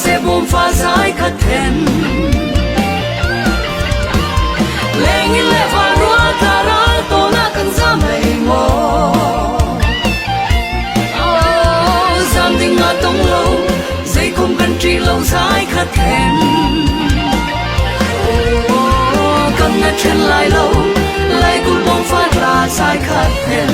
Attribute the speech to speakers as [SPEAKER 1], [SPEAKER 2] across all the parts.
[SPEAKER 1] sẽ buông pha giải khát thèn lệ nghĩ lệ và rúa ta ra tô na cần ra mây mò giam tình ngã tông lâu dây không cần trì lâu giải khát thèn cần ngã trên lại lâu lại cũng buông pha ra giải khát thèn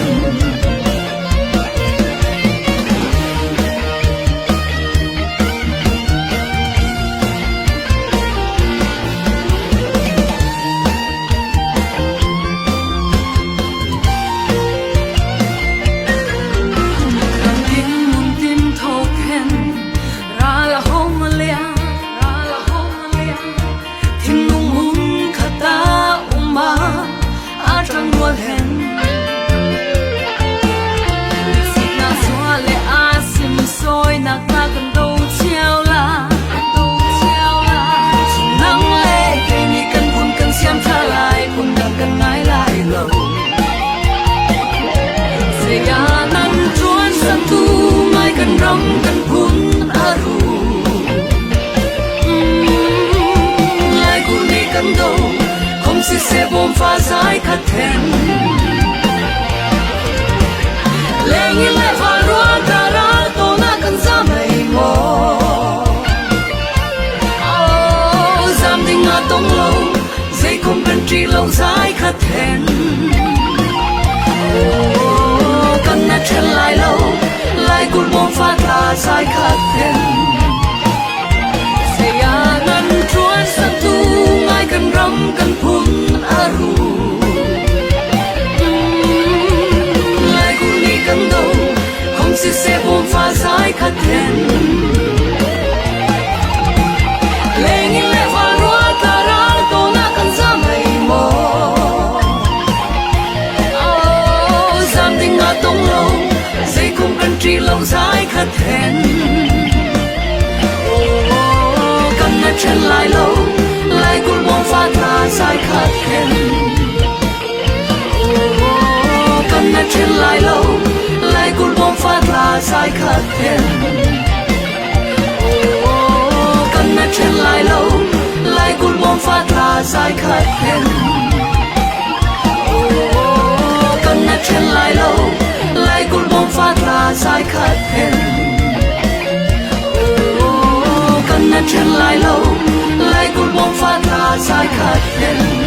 [SPEAKER 1] sẽ buông pha giải khát thèn lệ nghĩ lệ và rúa ta ra tô na cần ra mây mò giam tình ngã tông lâu dây không cần trì lâu giải khát thèn cần ngã trên lại lâu lại cũng buông pha ra giải khát thèn sẽ ngăn chuan sân tu ngay cần râm cần phun aru lại cũng đi cần đâu không sẽ buông pha giải khát thèn lệ nghĩ lệ và rúa ta ra tô na cần ra mây mò giam tình ngã tông lâu dây không cần trì lâu giải khát thèn cần ngã trên lại lâu lại cũng buông pha ra giải khát thèn cần ngã trên lại lâu lại cũng buông pha ra giải khát thèn cần ngã trên lại lâu lại cũng buông pha ra giải khát thèn cần ngã trên lại lâu lại cũng buông pha ra giải khát thèn cần ngã trên lại lâu lại cũng buông pha ra giải khát thèn